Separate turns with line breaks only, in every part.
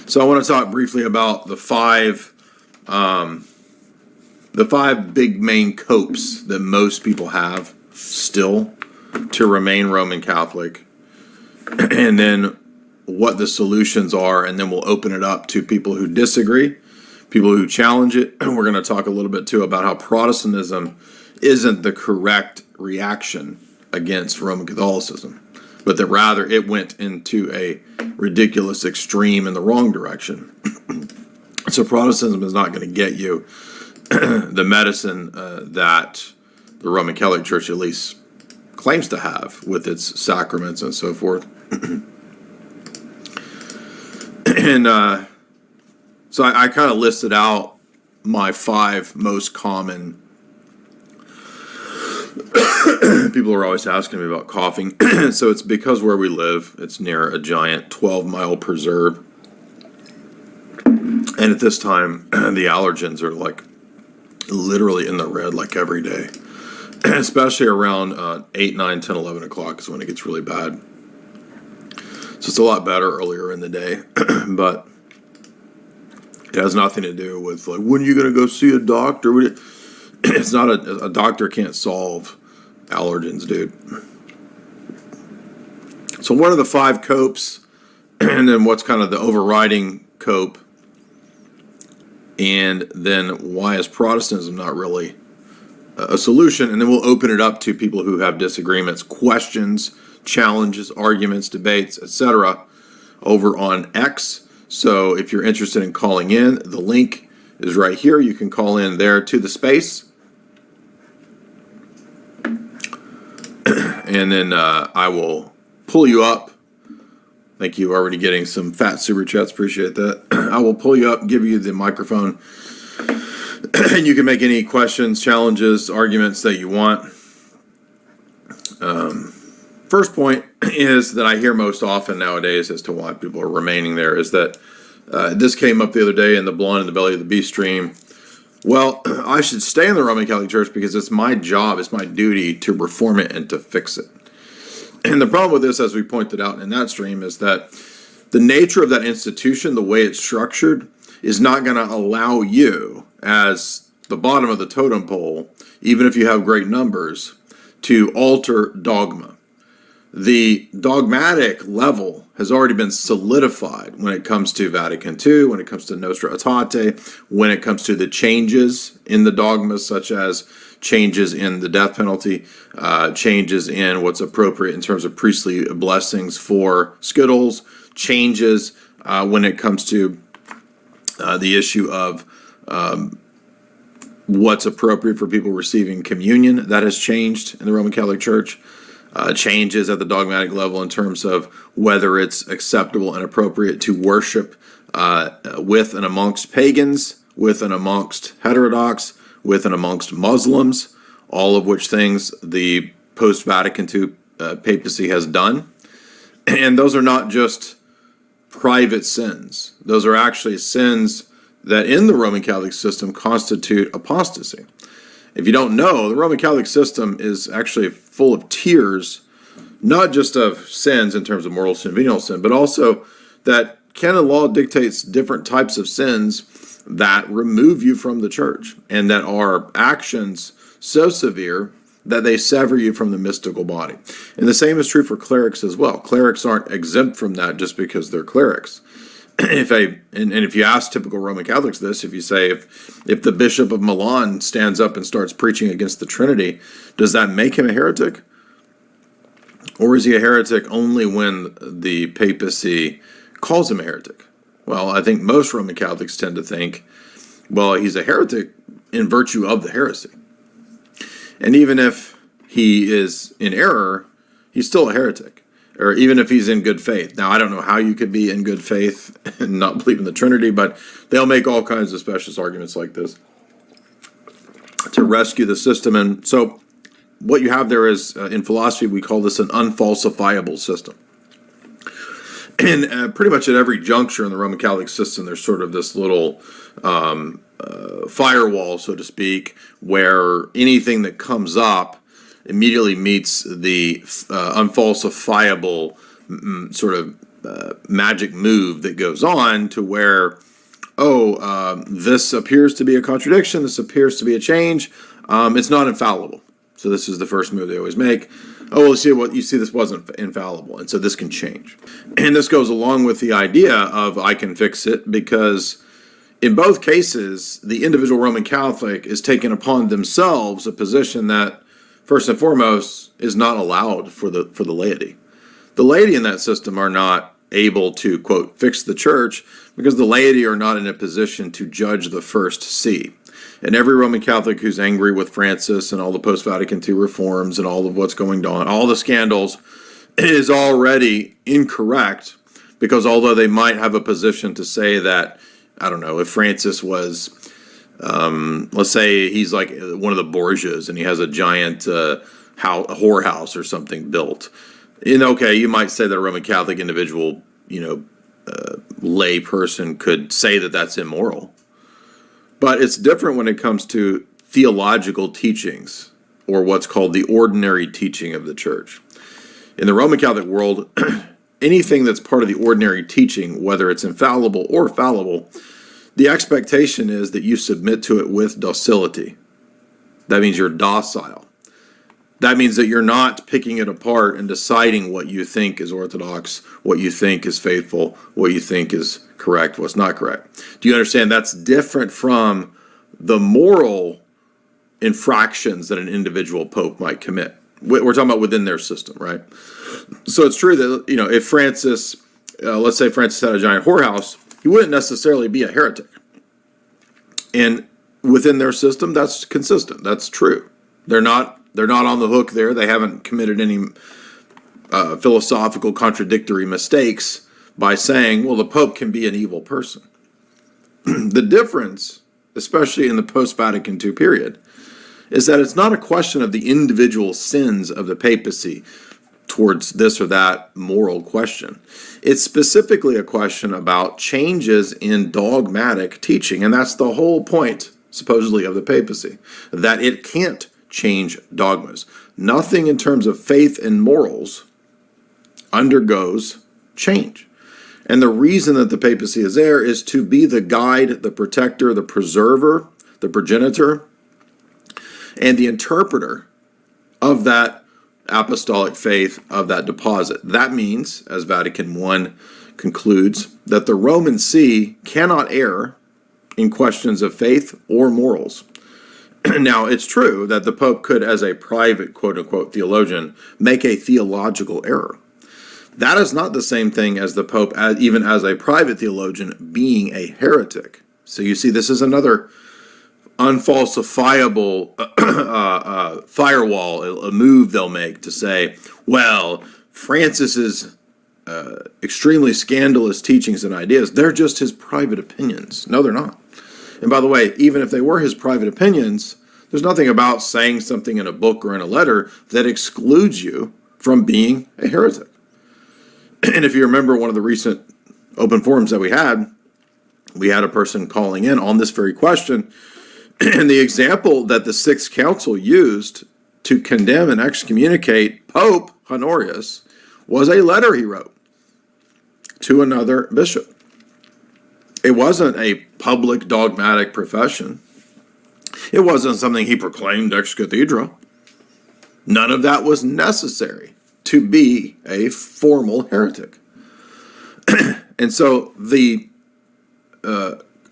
So I want to talk briefly about the five big main copes that most people have still to remain Roman Catholic, and then what the solutions are, and then we'll open it up to people who disagree, people who challenge it. We're going to talk a little bit too about how Protestantism isn't the correct reaction against Roman Catholicism, but that rather it went into a ridiculous extreme in the wrong direction. So Protestantism is not going to get you the medicine that the Roman Catholic Church at least claims to have with its sacraments and so forth. And so I kind of listed out my five most common. People are always asking me about coughing. So it's because where we live, it's near a giant 12-mile preserve. And at this time, the allergens are like literally in the red like every day. Especially around 8, 9, 10, 11 o'clock is when it gets really bad. So it's a lot better earlier in the day. But it has nothing to do with like, when are you going to go see a doctor? It's not a doctor can't solve allergens, dude. So what are the five copes? And then what's kind of the overriding cope? And then why is Protestantism not really a solution? And then we'll open it up to people who have disagreements, questions, challenges, arguments, debates, etc. over on X. So if you're interested in calling in, the link is right here. You can call in there to the space. And then I will pull you up. Thank you. Already getting some fat super chats. Appreciate that. I will pull you up, give you the microphone, and you can make any questions, challenges, arguments that you want. First point is that I hear most often nowadays as to why people are remaining there is that this came up the other day in the Blonde in the Belly of the Beast stream. Well, I should stay in the Roman Catholic Church because it's my job, it's my duty to reform it and to fix it. And the problem with this, as we pointed out in that stream, is that the nature of that institution, the way it's structured, is not going to allow you, as the bottom of the totem pole, even if you have great numbers, to alter dogma. The dogmatic level has already been solidified when it comes to Vatican II, when it comes to Nostra Aetate, when it comes to the changes in the dogmas, such as changes in the death penalty, changes in what's appropriate in terms of priestly blessings for skittles, changes when it comes to the issue of what's appropriate for people receiving communion. That has changed in the Roman Catholic Church. Changes at the dogmatic level in terms of whether it's acceptable and appropriate to worship with and amongst pagans, with and amongst heterodox, with and amongst Muslims, all of which things the post-Vatican II papacy has done. And those are not just private sins. Those are actually sins that in the Roman Catholic system constitute apostasy. If you don't know, the Roman Catholic system is actually full of tiers, not just of sins in terms of mortal sin, venial sin, but also that canon law dictates different types of sins that remove you from the church and that are actions so severe that they sever you from the mystical body. And the same is true for clerics as well. Clerics aren't exempt from that just because they're clerics. If you ask typical Roman Catholics this, if you say if the Bishop of Milan stands up and starts preaching against the Trinity, does that make him a heretic? Or is he a heretic only when the papacy calls him a heretic? Well, I think most Roman Catholics tend to think, well, he's a heretic in virtue of the heresy. And even if he is in error, he's still a heretic. Or even if he's in good faith. Now, I don't know how you could be in good faith and not believe in the Trinity, but they'll make all kinds of specious arguments like this to rescue the system. And so what you have there is, in philosophy, we call this an unfalsifiable system. And pretty much at every juncture in the Roman Catholic system, there's sort of this little firewall, so to speak, where anything that comes up immediately meets the unfalsifiable sort of magic move that goes on to where, this appears to be a contradiction, this appears to be a change, it's not infallible. So this is the first move they always make. Oh, well, you see this wasn't infallible, and so this can change. And this goes along with the idea of I can fix it, because in both cases, the individual Roman Catholic is taking upon themselves a position that, first and foremost, is not allowed for the laity. The laity in that system are not able to, quote, fix the church, because the laity are not in a position to judge the first see. And every Roman Catholic who's angry with Francis and all the post-Vatican II reforms and all of what's going on, all the scandals, is already incorrect, because although they might have a position to say that, I don't know, if Francis was, let's say he's like one of the Borgias and he has a giant whorehouse or something built. And okay, you might say that a Roman Catholic individual, lay person could say that that's immoral. But it's different when it comes to theological teachings, or what's called the ordinary teaching of the church. In the Roman Catholic world, anything that's part of the ordinary teaching, whether it's infallible or fallible, the expectation is that you submit to it with docility. That means you're docile. That means that you're not picking it apart and deciding what you think is orthodox, what you think is faithful, what you think is correct, what's not correct. Do you understand? That's different from the moral infractions that an individual pope might commit. We're talking about within their system, right? So it's true that, if Francis, let's say Francis had a giant whorehouse, he wouldn't necessarily be a heretic. And within their system, that's consistent. That's true. They're not on the hook there. They haven't committed any philosophical contradictory mistakes by saying, well, the Pope can be an evil person. The difference, especially in the post-Vatican II period, is that it's not a question of the individual sins of the papacy towards this or that moral question. It's specifically a question about changes in dogmatic teaching, and that's the whole point, supposedly, of the papacy, that it can't change dogmas. Nothing in terms of faith and morals undergoes change. And the reason that the papacy is there is to be the guide, the protector, the preserver, the progenitor, and the interpreter of that apostolic faith, of that deposit. That means, as Vatican I concludes, that the Roman See cannot err in questions of faith or morals. Now, it's true that the Pope could, as a private, quote-unquote, theologian, make a theological error. That is not the same thing as the Pope, even as a private theologian, being a heretic. So you see, this is another unfalsifiable firewall, a move they'll make to say, well, Francis's extremely scandalous teachings and ideas, they're just his private opinions. No, they're not. And by the way, even if they were his private opinions, there's nothing about saying something in a book or in a letter that excludes you from being a heretic. And if you remember one of the recent open forums that we had a person calling in on this very question. And the example that the Sixth Council used to condemn and excommunicate Pope Honorius was a letter he wrote to another bishop. It wasn't a public dogmatic profession. It wasn't something he proclaimed ex cathedra. None of that was necessary to be a formal heretic. And so the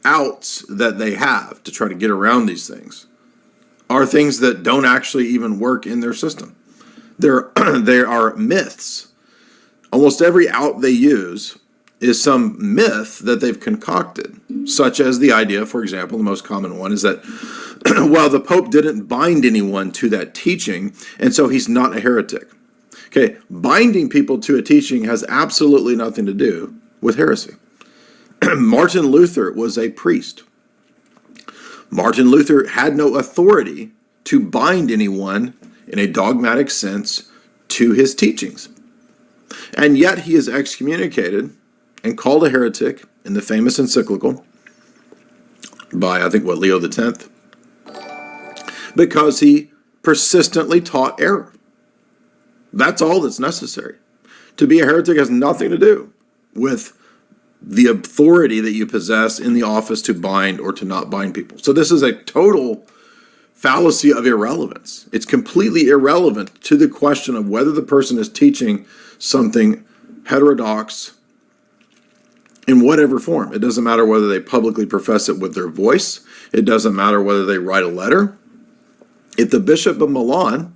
outs that they have to try to get around these things are things that don't actually even work in their system. They are myths. Almost every out they use is some myth that they've concocted, such as the idea, for example, the most common one is that, well, the Pope didn't bind anyone to that teaching, and so he's not a heretic. Okay, binding people to a teaching has absolutely nothing to do with heresy. Martin Luther was a priest. Martin Luther had no authority to bind anyone in a dogmatic sense to his teachings. And yet he is excommunicated and called a heretic in the famous encyclical by, I think, Leo X, because he persistently taught error. That's all that's necessary. To be a heretic has nothing to do with the authority that you possess in the office to bind or to not bind people. So this is a total fallacy of irrelevance. It's completely irrelevant to the question of whether the person is teaching something heterodox in whatever form. It doesn't matter whether they publicly profess it with their voice. It doesn't matter whether they write a letter. If the Bishop of Milan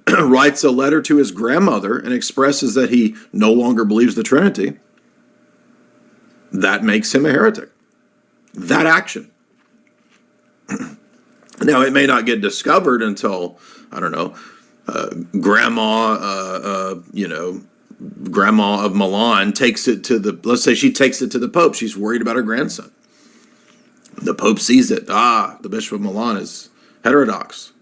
writes a letter to his grandmother and expresses that he no longer believes the Trinity, that makes him a heretic. That action. Now, it may not get discovered until, I don't know, grandma of Milan takes it to let's say she takes it to the Pope. She's worried about her grandson. The Pope sees it. The Bishop of Milan is heterodox.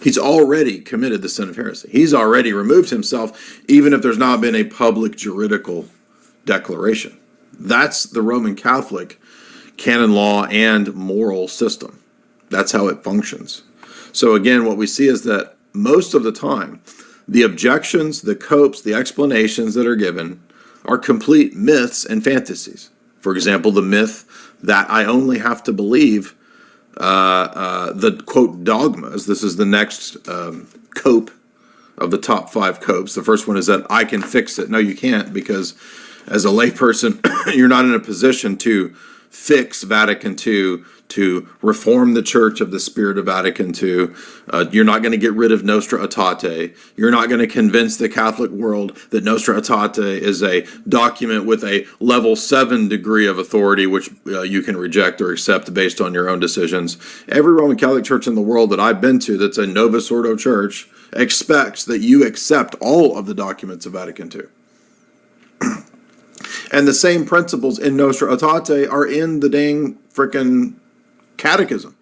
He's already committed the sin of heresy. He's already removed himself, even if there's not been a public juridical declaration. That's the Roman Catholic canon law and moral system. That's how it functions. So again, what we see is that most of the time, the objections, the copes, the explanations that are given are complete myths and fantasies. For example, the myth that I only have to believe the, quote, dogmas. This is the next cope of the top 5 copes. The first one is that I can fix it. No, you can't, because as a layperson, you're not in a position to fix Vatican II, to reform the Church of the Spirit of Vatican II. You're not going to get rid of Nostra Aetate. You're not going to convince the Catholic world that Nostra Aetate is a document with a level 7 degree of authority, which you can reject or accept based on your own decisions. Every Roman Catholic church in the world that I've been to that's a Novus Ordo church expects that you accept all of the documents of Vatican II. And the same principles in Nostra Aetate are in the dang frickin' Catechism.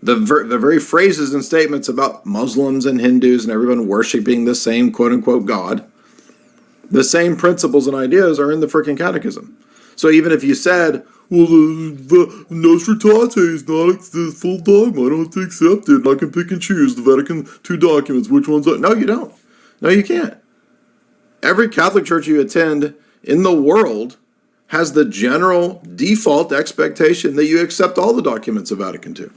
The very phrases and statements about Muslims and Hindus and everyone worshiping the same quote-unquote God, the same principles and ideas are in the frickin' Catechism. So even if you said, well, the Nostra Aetate is not the full dogma, I don't have to accept it, I can pick and choose the Vatican II documents, which ones are... No, you don't. No, you can't. Every Catholic church you attend in the world has the general default expectation that you accept all the documents of Vatican II.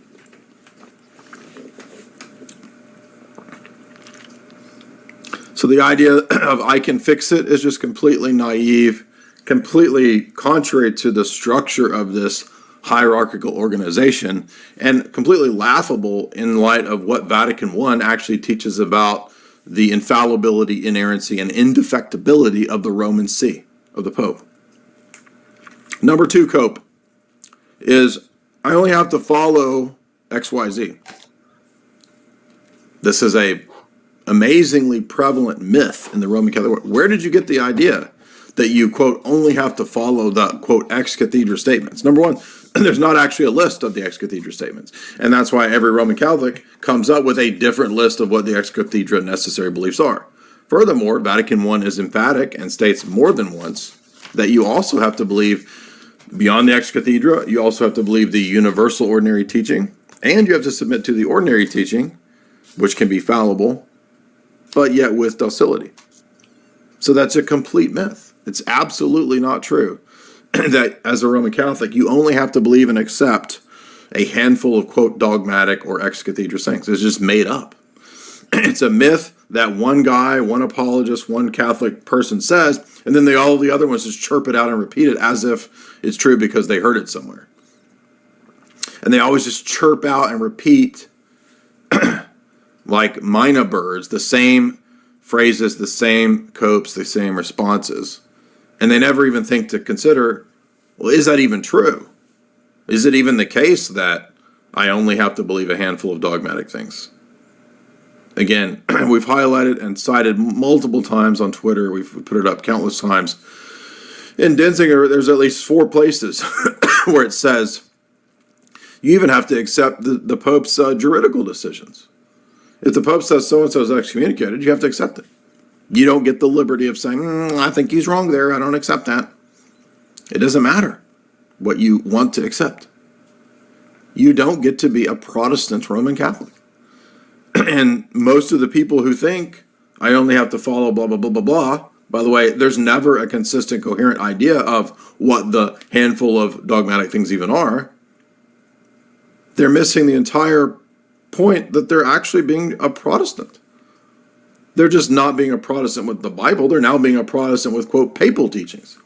So the idea of I can fix it is just completely naive, completely contrary to the structure of this hierarchical organization, and completely laughable in light of what Vatican I actually teaches about the infallibility, inerrancy, and indefectibility of the Roman See, of the Pope. Number 2 cope is I only have to follow XYZ. This is a amazingly prevalent myth in the Roman Catholic world. Where did you get the idea that you, quote, only have to follow the, quote, ex cathedra statements? Number one, there's not actually a list of the ex cathedra statements. And that's why every Roman Catholic comes up with a different list of what the ex cathedra necessary beliefs are. Furthermore, Vatican I is emphatic and states more than once that you also have to believe, beyond the ex cathedra, you also have to believe the universal ordinary teaching, and you have to submit to the ordinary teaching, which can be fallible, but yet with docility. So that's a complete myth. It's absolutely not true that as a Roman Catholic, you only have to believe and accept a handful of, quote, dogmatic or ex cathedra sayings. It's just made up. It's a myth that one guy, one apologist, one Catholic person says, and then all the other ones just chirp it out and repeat it as if it's true because they heard it somewhere. And they always just chirp out and repeat like mina birds, the same phrases, the same copes, the same responses. And they never even think to consider, well, is that even true? Is it even the case that I only have to believe a handful of dogmatic things? Again, we've highlighted and cited multiple times on Twitter. We've put it up countless times. In Denzinger, there's at least 4 places where it says you even have to accept the Pope's juridical decisions. If the Pope says so-and-so is excommunicated, you have to accept it. You don't get the liberty of saying, I think he's wrong there, I don't accept that. It doesn't matter what you want to accept. You don't get to be a Protestant Roman Catholic. And most of the people who think, I only have to follow blah, blah, blah, blah, blah, By the way, there's never a consistent, coherent idea of what the handful of dogmatic things even are. They're missing the entire point that they're actually being a Protestant. They're just not being a Protestant with the Bible. They're now being a Protestant with, quote, papal teachings.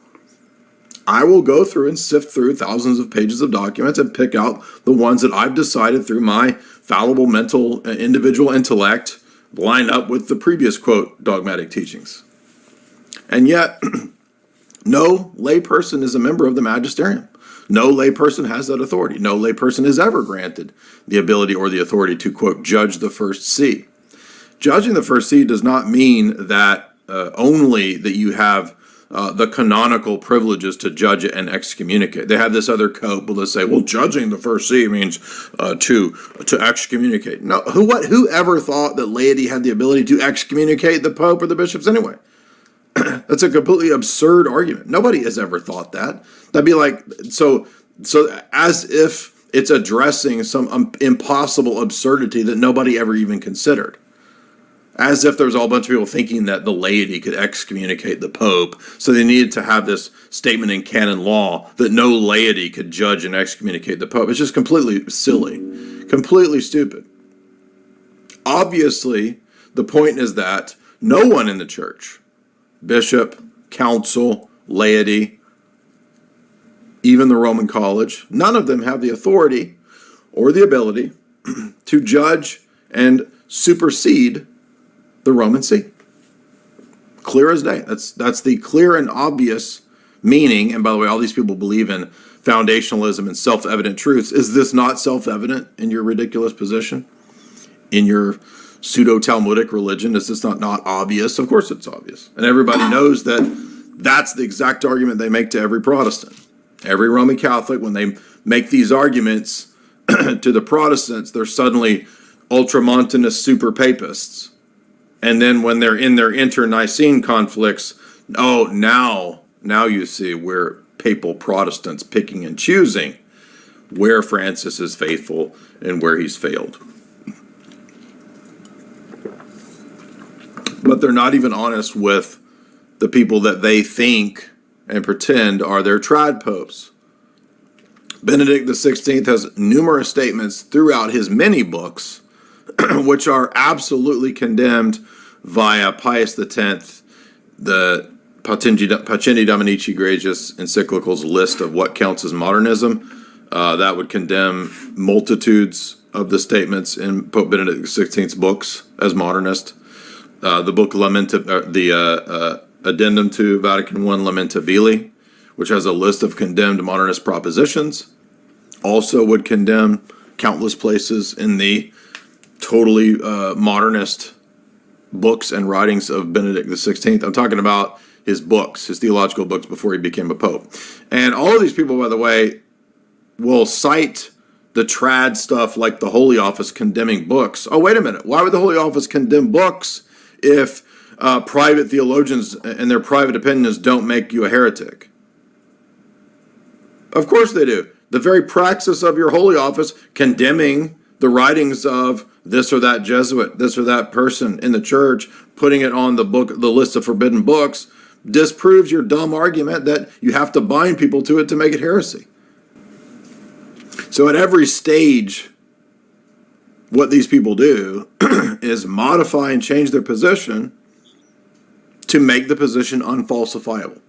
I will go through and sift through thousands of pages of documents and pick out the ones that I've decided through my fallible mental individual intellect line up with the previous, quote, dogmatic teachings. And yet, no layperson is a member of the magisterium. No layperson has that authority. No layperson is ever granted the ability or the authority to, quote, judge the first see. Judging the first see does not mean that only that you have the canonical privileges to judge it and excommunicate. They have this other code where they say, well, judging the first see means to excommunicate. No, whoever thought that laity had the ability to excommunicate the Pope or the bishops anyway? That's a completely absurd argument. Nobody has ever thought that. That'd be like, so as if it's addressing some impossible absurdity that nobody ever even considered. As if there's a whole bunch of people thinking that the laity could excommunicate the Pope, so they needed to have this statement in canon law that no laity could judge and excommunicate the Pope. It's just completely silly, completely stupid. Obviously, the point is that no one in the church, bishop, council, laity, even the Roman College, none of them have the authority or the ability to judge and supersede the Roman See. Clear as day. That's the clear and obvious meaning. And by the way, all these people believe in foundationalism and self-evident truths. Is this not self-evident in your ridiculous position? In your pseudo-Talmudic religion? Is this not obvious? Of course it's obvious. And everybody knows that that's the exact argument they make to every Protestant. Every Roman Catholic, when they make these arguments to the Protestants, they're suddenly ultramontanist super papists. And then when they're in their inter-Nicene conflicts, oh, now you see we're papal Protestants picking and choosing where Francis is faithful and where he's failed. But they're not even honest with the people that they think and pretend are their trad popes. Benedict XVI has numerous statements throughout his many books which are absolutely condemned via Pius X, the Pacendi Dominici Gracious encyclical's list of what counts as modernism. That would condemn multitudes of the statements in Pope Benedict XVI's books as modernist. The book Addendum to Vatican I Lamentabili, which has a list of condemned modernist propositions, also would condemn countless places in the totally modernist books and writings of Benedict XVI. I'm talking about his books, his theological books before he became a pope. And all of these people, by the way, will cite the trad stuff like the Holy Office condemning books. Oh, wait a minute. Why would the Holy Office condemn books if private theologians and their private opinions don't make you a heretic? Of course they do. The very praxis of your Holy Office condemning the writings of this or that Jesuit, this or that person in the church, putting it on the list of forbidden books, disproves your dumb argument that you have to bind people to it to make it heresy. So at every stage, what these people do is modify and change their position to make the position unfalsifiable.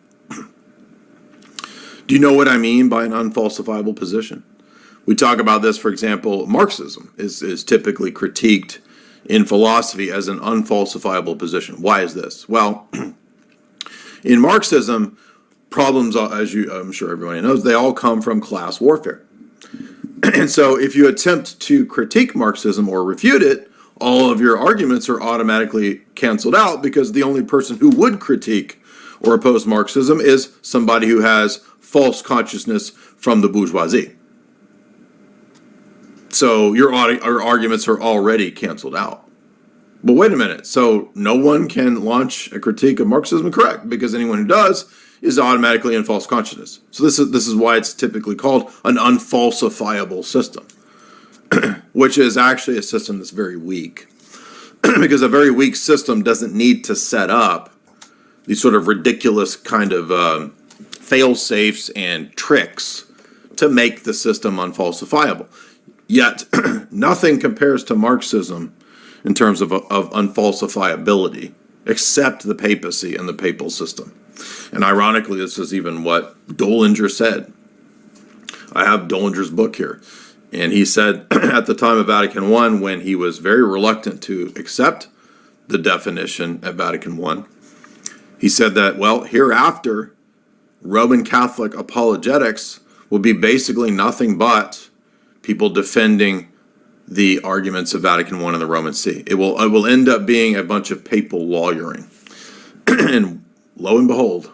Do you know what I mean by an unfalsifiable position? We talk about this, for example, Marxism is typically critiqued in philosophy as an unfalsifiable position. Why is this? Well, in Marxism, problems, as I'm sure everybody knows, they all come from class warfare. And so if you attempt to critique Marxism or refute it, all of your arguments are automatically canceled out because the only person who would critique or oppose Marxism is somebody who has false consciousness from the bourgeoisie. So your arguments are already canceled out. But wait a minute. So no one can launch a critique of Marxism? Correct, because anyone who does is automatically in false consciousness. So this is why it's typically called an unfalsifiable system, which is actually a system that's very weak. Because a very weak system doesn't need to set up these sort of ridiculous kind of fail-safes and tricks to make the system unfalsifiable. Yet, nothing compares to Marxism in terms of unfalsifiability, except the papacy and the papal system. And ironically, this is even what Dolinger said. I have Dolinger's book here. And he said at the time of Vatican I, when he was very reluctant to accept the definition at Vatican I, he said that, well, hereafter, Roman Catholic apologetics will be basically nothing but people defending the arguments of Vatican I and the Roman See. It will end up being a bunch of papal lawyering. And lo and behold,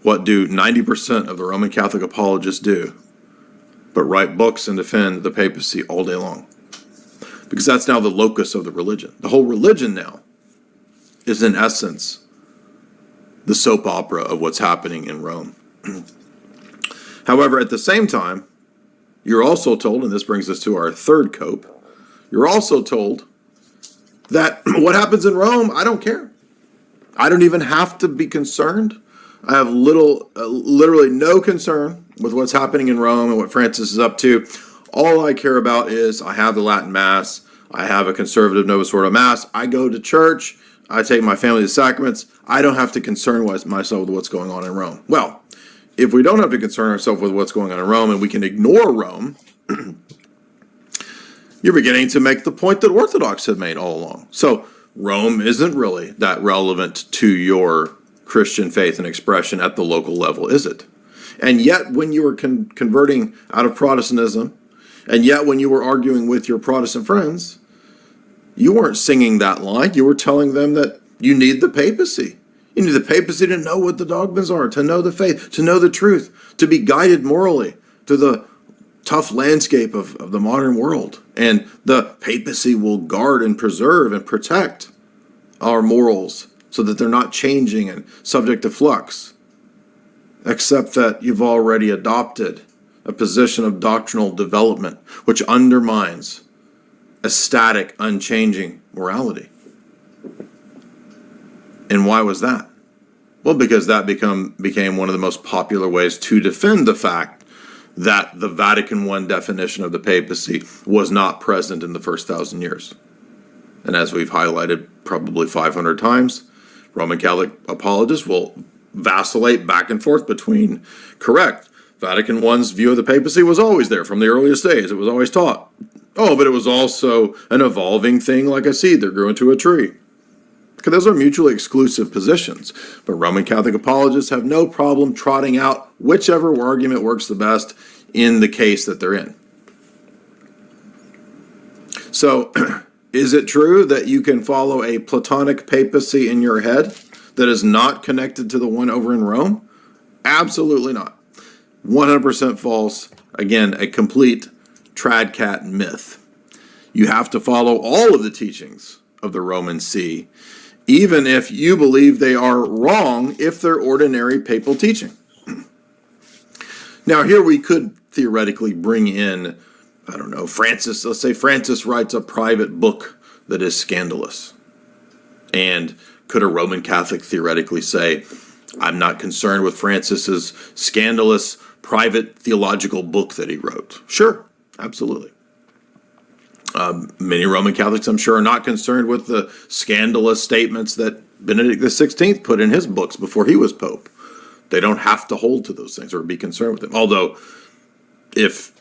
what do 90% of the Roman Catholic apologists do? But write books and defend the papacy all day long. Because that's now the locus of the religion. The whole religion now is, in essence, the soap opera of what's happening in Rome. However, at the same time, you're also told, and this brings us to our third cope, you're also told that what happens in Rome, I don't care. I don't even have to be concerned. I have literally no concern with what's happening in Rome and what Francis is up to. All I care about is I have the Latin Mass. I have a conservative Novus Ordo Mass. I go to church. I take my family to sacraments. I don't have to concern myself with what's going on in Rome. Well, if we don't have to concern ourselves with what's going on in Rome and we can ignore Rome, you're beginning to make the point that Orthodox have made all along. So Rome isn't really that relevant to your Christian faith and expression at the local level, is it? And yet when you were converting out of Protestantism, and yet when you were arguing with your Protestant friends, you weren't singing that line. You were telling them that you need the papacy. You need the papacy to know what the dogmas are, to know the faith, to know the truth, to be guided morally through the tough landscape of the modern world. And the papacy will guard and preserve and protect our morals so that they're not changing and subject to flux. Except that you've already adopted a position of doctrinal development which undermines a static, unchanging morality. And why was that? Well, because that became one of the most popular ways to defend the fact that the Vatican I definition of the papacy was not present in the first 1,000 years. And as we've highlighted probably 500 times, Roman Catholic apologists will vacillate back and forth between, correct, Vatican I's view of the papacy was always there from the earliest days. It was always taught. Oh, but it was also an evolving thing like a seed that grew into a tree. Because those are mutually exclusive positions. But Roman Catholic apologists have no problem trotting out whichever argument works the best in the case that they're in. So, is it true that you can follow a Platonic papacy in your head that is not connected to the one over in Rome? Absolutely not. 100% false. Again, a complete tradcat myth. You have to follow all of the teachings of the Roman See, even if you believe they are wrong if they're ordinary papal teaching. Now, here we could theoretically bring in, I don't know, Francis. Let's say Francis writes a private book that is scandalous. And could a Roman Catholic theoretically say, I'm not concerned with Francis's scandalous private theological book that he wrote? Sure, absolutely. Many Roman Catholics, I'm sure, are not concerned with the scandalous statements that Benedict XVI put in his books before he was Pope. They don't have to hold to those things or be concerned with them. Although, if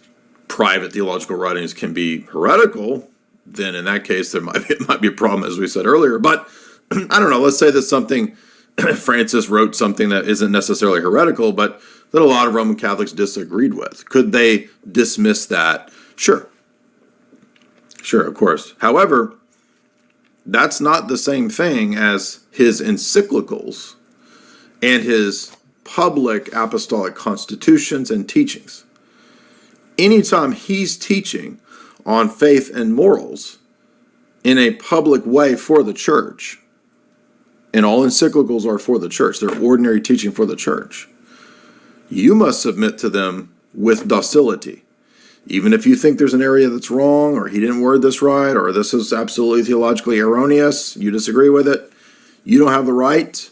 private theological writings can be heretical, then in that case, it might be a problem, as we said earlier. But, I don't know, let's say that something, Francis wrote something that isn't necessarily heretical, but that a lot of Roman Catholics disagreed with. Could they dismiss that? Sure. Sure, of course. However, that's not the same thing as his encyclicals and his public apostolic constitutions and teachings. Anytime he's teaching on faith and morals in a public way for the church, and all encyclicals are for the church, they're ordinary teaching for the church, you must submit to them with docility. Even if you think there's an area that's wrong, or he didn't word this right, or this is absolutely theologically erroneous, you disagree with it, you don't have the right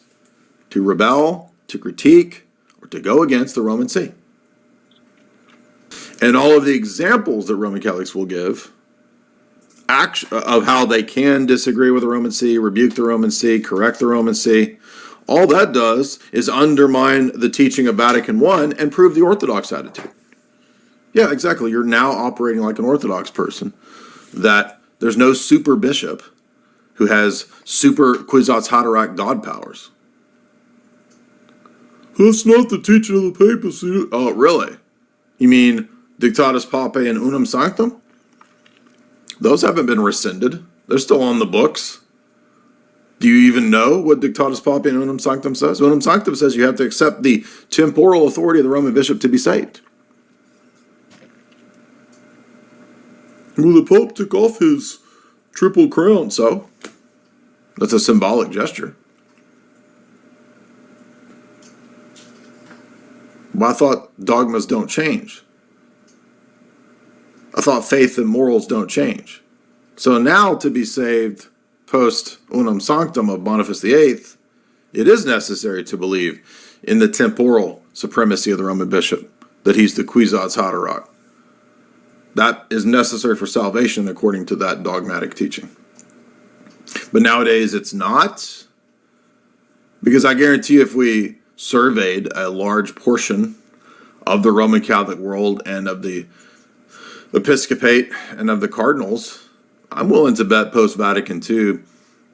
to rebel, to critique, or to go against the Roman See. And all of the examples that Roman Catholics will give of how they can disagree with the Roman See, rebuke the Roman See, correct the Roman See, all that does is undermine the teaching of Vatican I and prove the Orthodox attitude. Yeah, exactly. You're now operating like an Orthodox person, that there's no super bishop who has super quisatz haderach God powers. That's not the teaching of the papacy. Oh, really? You mean Dictatus Papae and Unum Sanctum? Those haven't been rescinded. They're still on the books. Do you even know what Dictatus Papae and Unum Sanctum says? Unum Sanctum says you have to accept the temporal authority of the Roman bishop to be saved. Well, the Pope took off his triple crown, so that's a symbolic gesture. Well, I thought dogmas don't change. I thought faith and morals don't change. So now to be saved post Unum Sanctum of Boniface VIII, it is necessary to believe in the temporal supremacy of the Roman bishop, that he's the quisatz haderach. That is necessary for salvation according to that dogmatic teaching. But nowadays it's not, because I guarantee you if we surveyed a large portion of the Roman Catholic world and of the episcopate and of the cardinals, I'm willing to bet post-Vatican II,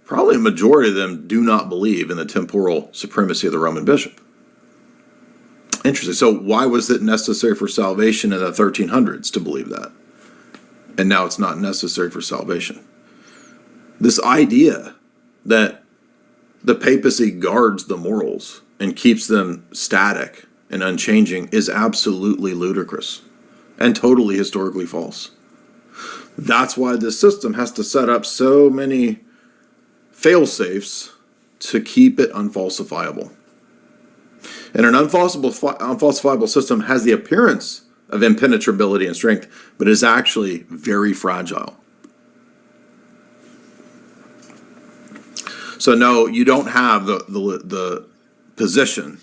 probably a majority of them do not believe in the temporal supremacy of the Roman bishop. Interesting. So why was it necessary for salvation in the 1300s to believe that? And now it's not necessary for salvation. This idea that the papacy guards the morals and keeps them static and unchanging is absolutely ludicrous and totally historically false. That's why this system has to set up so many fail-safes to keep it unfalsifiable. And an unfalsifiable system has the appearance of impenetrability and strength, but is actually very fragile. So no, you don't have the position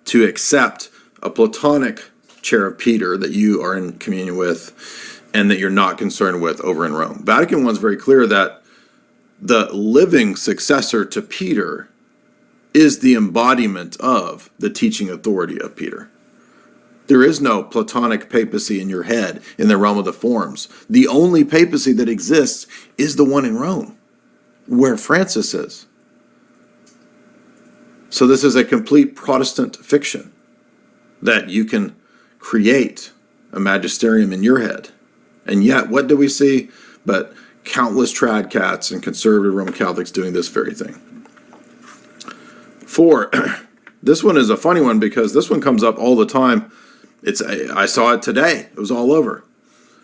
to accept a Platonic chair of Peter that you are in communion with and that you're not concerned with over in Rome. Vatican I is very clear that the living successor to Peter is the embodiment of the teaching authority of Peter. There is no Platonic papacy in your head in the realm of the forms. The only papacy that exists is the one in Rome, where Francis is. So this is a complete Protestant fiction that you can create a magisterium in your head. And yet, what do we see but countless trad cats and conservative Roman Catholics doing this very thing? 4, this one is a funny one because this one comes up all the time. I saw it today. It was all over.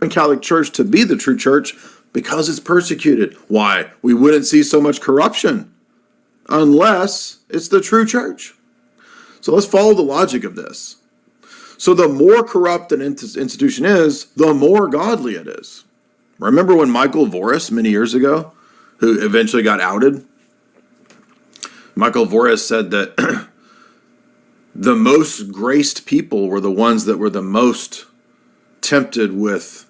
The Catholic Church to be the true church because it's persecuted. Why? We wouldn't see so much corruption unless it's the true church. So let's follow the logic of this. So the more corrupt an institution is, the more godly it is. Remember when Michael Voris, many years ago, who eventually got outed? Michael Voris said that the most graced people were the ones that were the most tempted with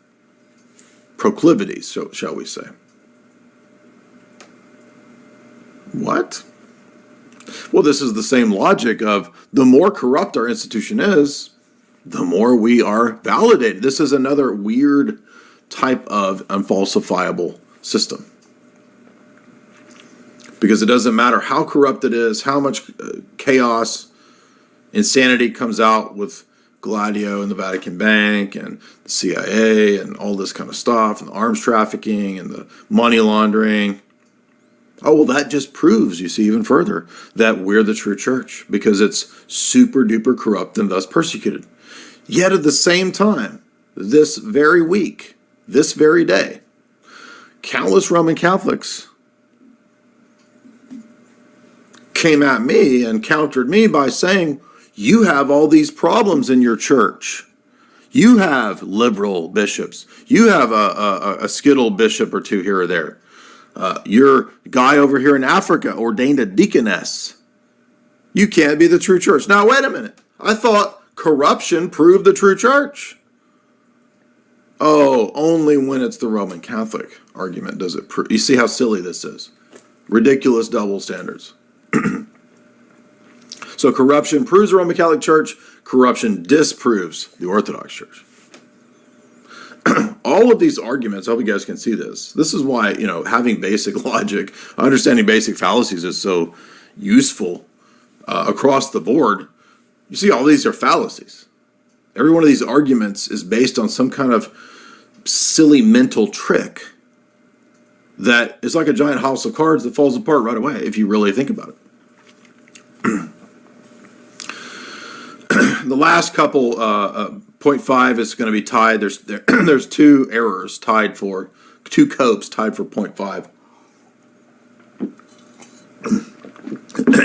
proclivities, so shall we say. What? Well, this is the same logic of the more corrupt our institution is, the more we are validated. This is another weird type of unfalsifiable system. Because it doesn't matter how corrupt it is, how much chaos, insanity comes out with Gladio and the Vatican Bank and the CIA and all this kind of stuff, and the arms trafficking and the money laundering. Oh, well, that just proves, you see, even further, that we're the true church, because it's super duper corrupt and thus persecuted. Yet at the same time, this very week, this very day, countless Roman Catholics came at me and countered me by saying, you have all these problems in your church. You have liberal bishops. You have a skittle bishop or two here or there. Your guy over here in Africa ordained a deaconess. You can't be the true church. Now, wait a minute. I thought corruption proved the true church. Oh, only when it's the Roman Catholic argument does it prove. You see how silly this is. Ridiculous double standards. So corruption proves the Roman Catholic Church. Corruption disproves the Orthodox Church. All of these arguments, I hope you guys can see this. This is why, having basic logic, understanding basic fallacies is so useful across the board. You see, all these are fallacies. Every one of these arguments is based on some kind of silly mental trick that is like a giant house of cards that falls apart right away if you really think about it. The last couple, 0.5 is going to be tied. There's two errors tied for, two copes tied for 0.5.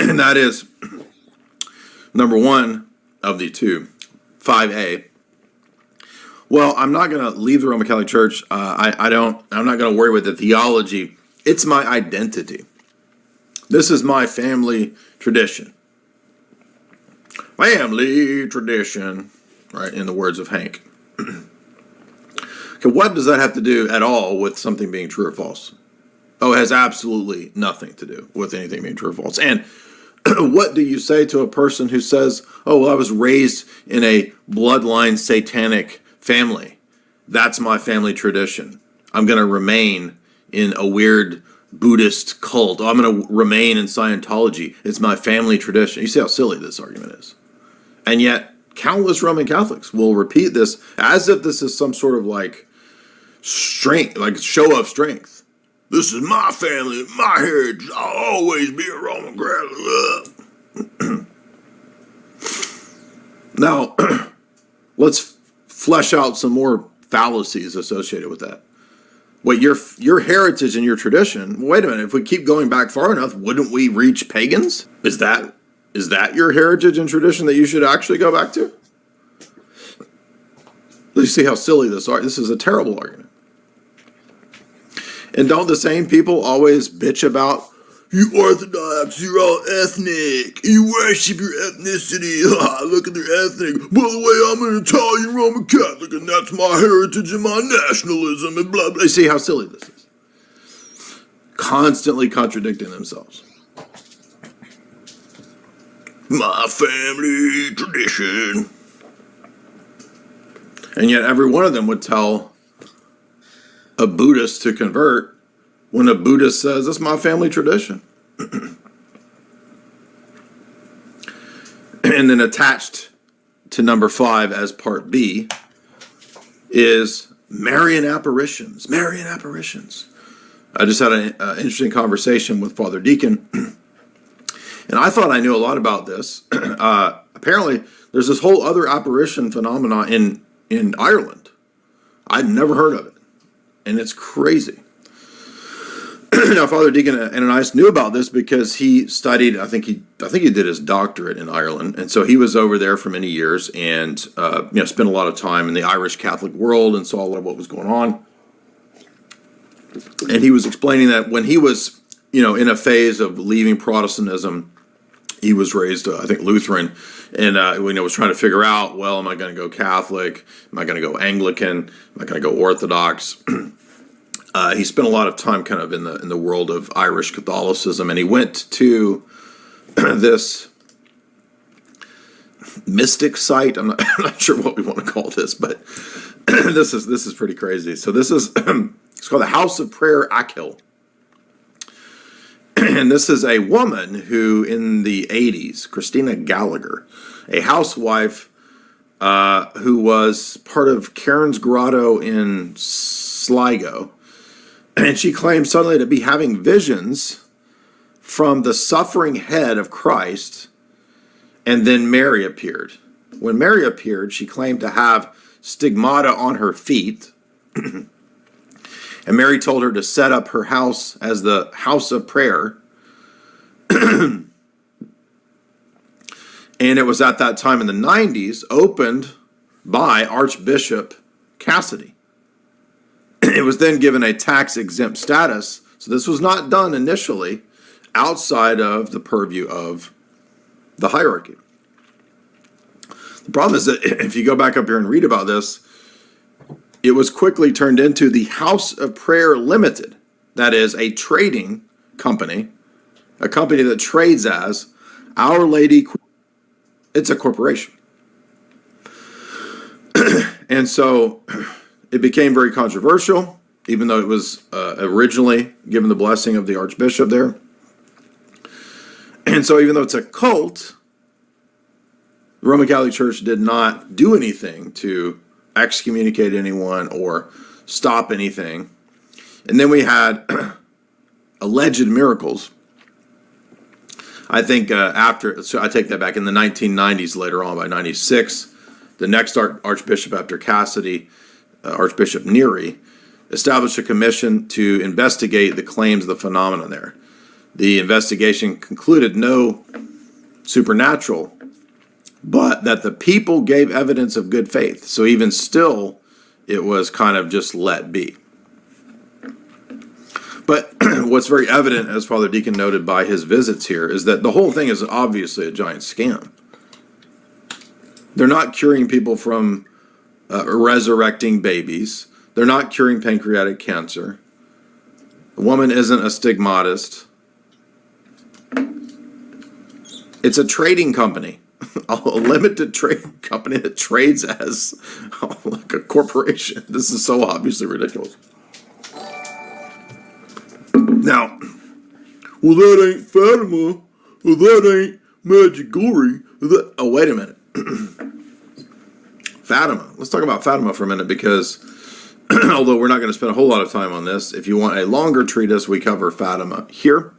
And that is number one of the two, 5A. Well, I'm not going to leave the Roman Catholic Church. I'm not going to worry with the theology. It's my identity. This is my family tradition. Family tradition, right, in the words of Hank. Okay, what does that have to do at all with something being true or false? Oh, it has absolutely nothing to do with anything being true or false. And what do you say to a person who says, oh, well, I was raised in a bloodline satanic family. That's my family tradition. I'm going to remain in a weird Buddhist cult. I'm going to remain in Scientology. It's my family tradition. You see how silly this argument is. And yet, countless Roman Catholics will repeat this as if this is some sort of like strength, like show of strength. This is my family, my heritage. I'll always be a Roman Catholic. Now, let's flesh out some more fallacies associated with that. What your heritage and your tradition, wait a minute, if we keep going back far enough, wouldn't we reach pagans? Is that your heritage and tradition that you should actually go back to? You see how silly this is. This is a terrible argument. And don't the same people always bitch about, you Orthodox, you're all ethnic, you worship your ethnicity, look at their ethnic, by the way, I'm an Italian Roman Catholic, and that's my heritage and my nationalism, and blah, blah. You see how silly this is? Constantly contradicting themselves. My family tradition. And yet every one of them would tell a Buddhist to convert when a Buddhist says, that's my family tradition. And then attached to number 5 as part B is Marian apparitions. Marian apparitions. I just had an interesting conversation with Father Deacon, and I thought I knew a lot about this. Apparently, there's this whole other apparition phenomena in Ireland. I'd never heard of it, and it's crazy. Now, Father Deacon Ananias knew about this because he studied. I think he did his doctorate in Ireland, and so he was over there for many years, and spent a lot of time in the Irish Catholic world and saw a lot of what was going on. And he was explaining that when he was, in a phase of leaving Protestantism, he was raised, I think, Lutheran, and was trying to figure out, well, am I going to go Catholic? Am I going to go Anglican? Am I going to go Orthodox? He spent a lot of time kind of in the world of Irish Catholicism, and he went to this mystic site. I'm not sure what we want to call this, but this is pretty crazy. So this is it's called the House of Prayer Achill. And this is a woman who, in the 80s, Christina Gallagher, a housewife who was part of Cairns Grotto in Sligo. And she claimed suddenly to be having visions from the suffering head of Christ, and then Mary appeared. When Mary appeared, she claimed to have stigmata on her feet, and Mary told her to set up her house as the house of prayer. And it was at that time in the 90s opened by Archbishop Cassidy. It was then given a tax-exempt status, so this was not done initially outside of the purview of the hierarchy. The problem is that if you go back up here and read about this, it was quickly turned into the House of Prayer Limited. That is a trading company, a company that trades as Our Lady. It's a corporation. And so it became very controversial, even though it was originally given the blessing of the Archbishop there. And so even though it's a cult, the Roman Catholic Church did not do anything to excommunicate anyone or stop anything. And then we had alleged miracles. I think so I take that back, in the 1990s, later on, by 96, the next Archbishop after Cassidy, Archbishop Neary, established a commission to investigate the claims of the phenomenon there. The investigation concluded no supernatural, but that the people gave evidence of good faith. So even still, it was kind of just let be. But what's very evident, as Father Deacon noted by his visits here, is that the whole thing is obviously a giant scam. They're not curing people from resurrecting babies. They're not curing pancreatic cancer. The woman isn't a stigmatist. It's a trading company, a limited trading company that trades as like a corporation. This is so obviously ridiculous. Now, well, that ain't Fatima. Well, that ain't Medjugorje. Oh, wait a minute. Fatima. Let's talk about Fatima for a minute, because although we're not going to spend a whole lot of time on this, if you want a longer treatise, we cover Fatima here.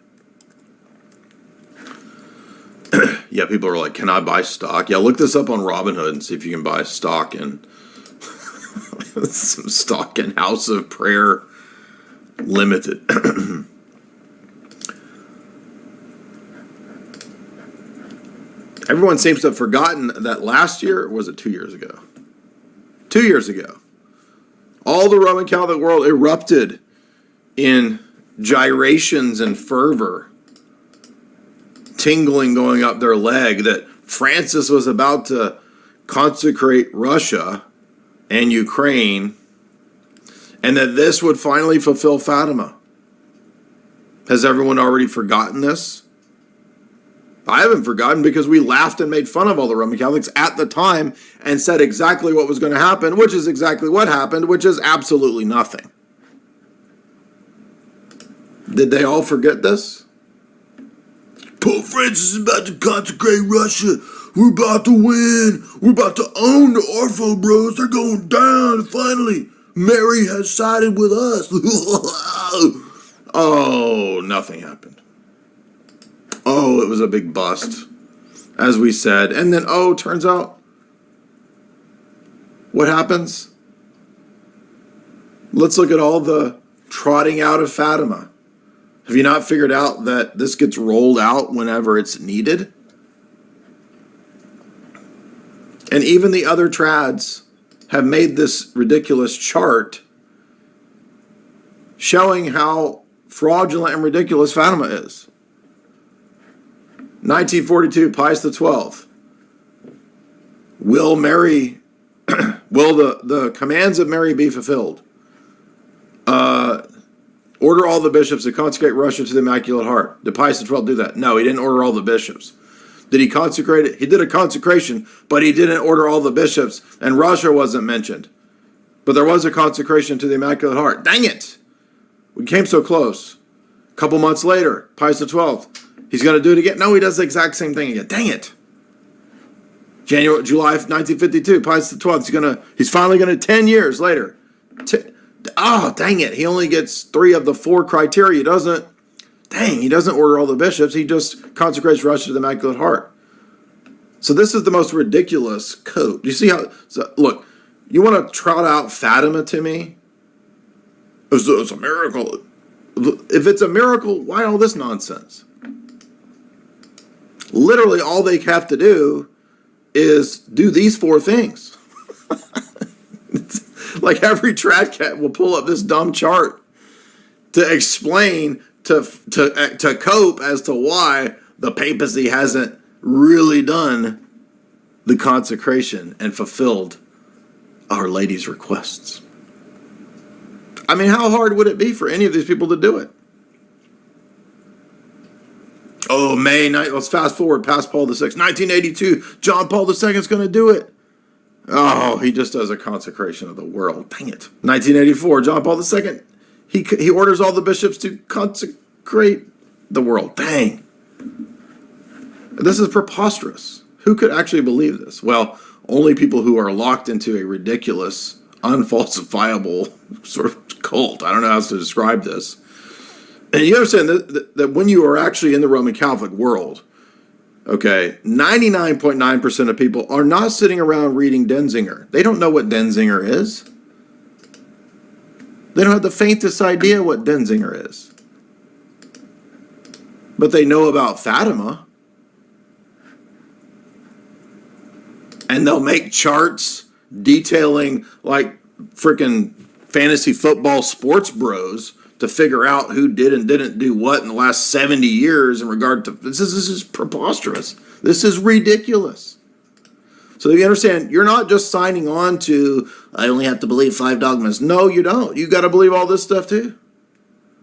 Yeah, people are like, can I buy stock? Yeah, look this up on Robinhood and see if you can buy stock in some stock in House of Prayer Limited. Everyone seems to have forgotten that last year, or was it 2 years ago? 2 years ago, all the Roman Catholic world erupted in gyrations and fervor, tingling going up their leg, that Francis was about to consecrate Russia and Ukraine, and that this would finally fulfill Fatima. Has everyone already forgotten this? I haven't forgotten, because we laughed and made fun of all the Roman Catholics at the time and said exactly what was going to happen, which is exactly what happened, which is absolutely nothing. Did they all forget this? Pope Francis is about to consecrate Russia. We're about to win. We're about to own the Orpho Bros. They're going down finally. Mary has sided with us. Oh, nothing happened. Oh, it was a big bust, as we said. And then, turns out, what happens? Let's look at all the trotting out of Fatima. Have you not figured out that this gets rolled out whenever it's needed? And even the other trads have made this ridiculous chart showing how fraudulent and ridiculous Fatima is. 1942, Pius XII. Will Mary, will the commands of Mary be fulfilled? Order all the bishops to consecrate Russia to the Immaculate Heart. Did Pius XII do that? No, he didn't order all the bishops. Did he consecrate it? He did a consecration, but he didn't order all the bishops, and Russia wasn't mentioned. But there was a consecration to the Immaculate Heart. Dang it! We came so close. A couple months later, Pius XII, he's going to do it again. No, he does the exact same thing again. Dang it! July 1952, Pius XII, he's finally going to, 10 years later. Dang it. He only gets 3 of the 4 criteria. He doesn't order all the bishops. He just consecrates Russia to the Immaculate Heart. So this is the most ridiculous code. Do you see how, look, you want to trot out Fatima to me? It's a miracle. If it's a miracle, why all this nonsense? Literally all they have to do is do these 4 things. Like every trad cat will pull up this dumb chart to explain, to cope as to why the papacy hasn't really done the consecration and fulfilled Our Lady's requests. I mean, how hard would it be for any of these people to do it? Oh, let's fast forward past Paul VI. 1982, John Paul II is going to do it. Oh, he just does a consecration of the world. Dang it. 1984, John Paul II, he orders all the bishops to consecrate the world. Dang. This is preposterous. Who could actually believe this? Well, only people who are locked into a ridiculous, unfalsifiable sort of cult. I don't know how else to describe this. And you understand that when you are actually in the Roman Catholic world, okay, 99.9% of people are not sitting around reading Denzinger. They don't know what Denzinger is. They don't have the faintest idea what Denzinger is. But they know about Fatima. And they'll make charts detailing like freaking fantasy football sports bros to figure out who did and didn't do what in the last 70 years in regard to this is preposterous. This is ridiculous. So you understand, you're not just signing on to, I only have to believe 5 dogmas. No, you don't. You got to believe all this stuff too.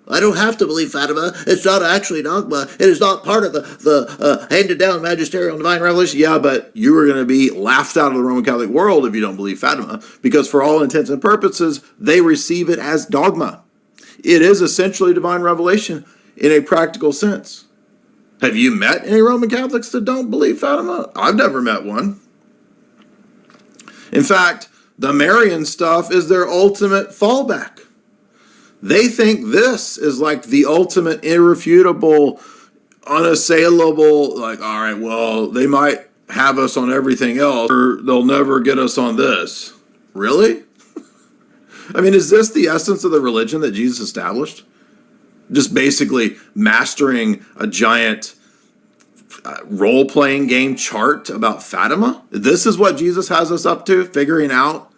I don't have to believe Fatima. It's not actually dogma. It is not part of the handed down magisterial and divine revelation. Yeah, but you are going to be laughed out of the Roman Catholic world if you don't believe Fatima, because for all intents and purposes, they receive it as dogma. It is essentially divine revelation in a practical sense. Have you met any Roman Catholics that don't believe Fatima? I've never met one. In fact, the Marian stuff is their ultimate fallback. They think this is like the ultimate irrefutable, unassailable, like, all right, well, they might have us on everything else, or they'll never get us on this. Really? I mean, is this the essence of the religion that Jesus established? Just basically mastering a giant role-playing game chart about Fatima? This is what Jesus has us up to, figuring out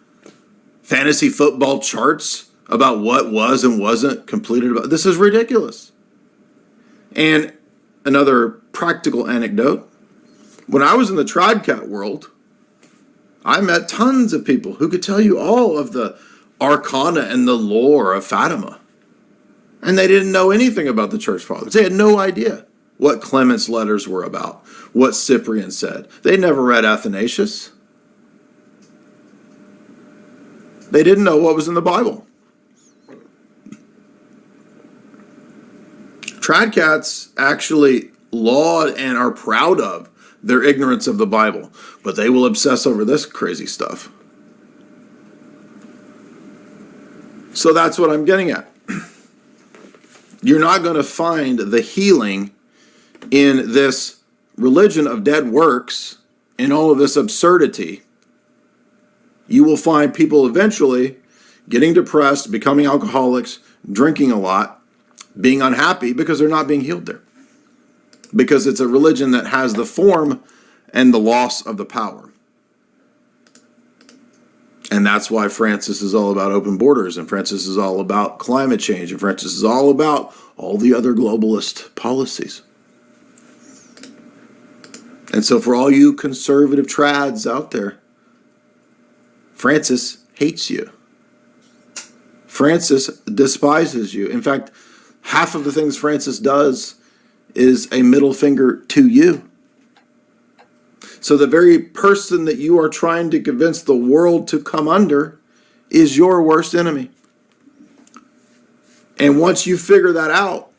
fantasy football charts about what was and wasn't completed. This is ridiculous. And another practical anecdote. When I was in the Tradcat world, I met tons of people who could tell you all of the arcana and the lore of Fatima. And they didn't know anything about the church fathers. They had no idea what Clement's letters were about, what Cyprian said. They never read Athanasius. They didn't know what was in the Bible. Tradcats actually laud and are proud of their ignorance of the Bible, but they will obsess over this crazy stuff. So that's what I'm getting at. You're not going to find the healing in this religion of dead works, in all of this absurdity. You will find people eventually getting depressed, becoming alcoholics, drinking a lot, being unhappy because they're not being healed there. Because it's a religion that has the form and the loss of the power. And that's why Francis is all about open borders, and Francis is all about climate change, and Francis is all about all the other globalist policies. And so for all you conservative trads out there, Francis hates you. Francis despises you. In fact, half of the things Francis does is a middle finger to you. So the very person that you are trying to convince the world to come under is your worst enemy. And once you figure that out,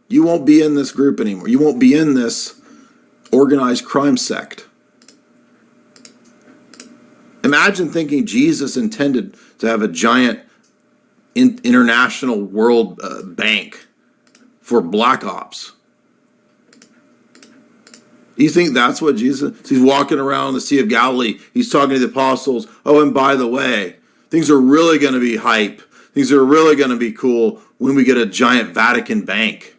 you won't be in this group anymore. You won't be in this organized crime sect. Imagine thinking Jesus intended to have a giant international world bank for black ops. You think that's what Jesus, he's walking around the Sea of Galilee, he's talking to the apostles, oh, and by the way, things are really going to be hype, things are really going to be cool when we get a giant Vatican bank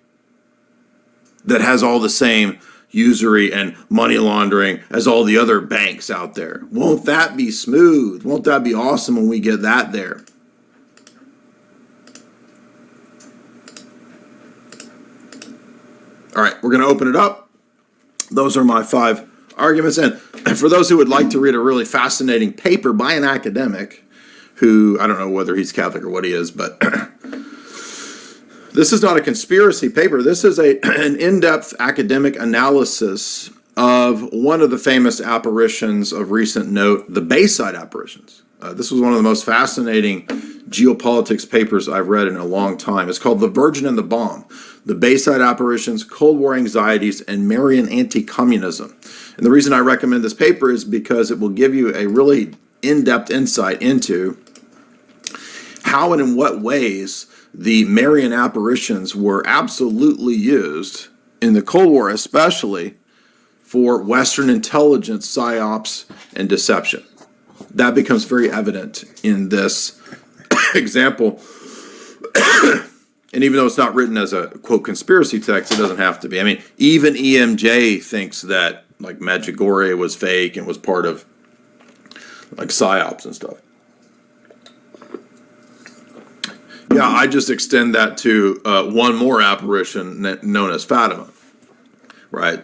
that has all the same usury and money laundering as all the other banks out there. Won't that be smooth? Won't that be awesome when we get that there? All right, we're going to open it up. those are my 5 arguments. And for those who would like to read a really fascinating paper by an academic who, I don't know whether he's Catholic or what he is, but this is not a conspiracy paper. This is an in-depth academic analysis of one of the famous apparitions of recent note, the Bayside apparitions. This was one of the most fascinating geopolitics papers I've read in a long time. It's called The Virgin and the Bomb, the Bayside Apparitions, Cold War Anxieties, and Marian Anti-Communism. And the reason I recommend this paper is because it will give you a really in-depth insight into how and in what ways the Marian apparitions were absolutely used in the Cold War, especially for Western intelligence, psyops, and deception. That becomes very evident in this example. And even though it's not written as a, quote, conspiracy text, it doesn't have to be. I mean, even EMJ thinks that, like, Medjugorje was fake and was part of, like, psyops and stuff. Yeah, I just extend that to one more apparition known as Fatima, right?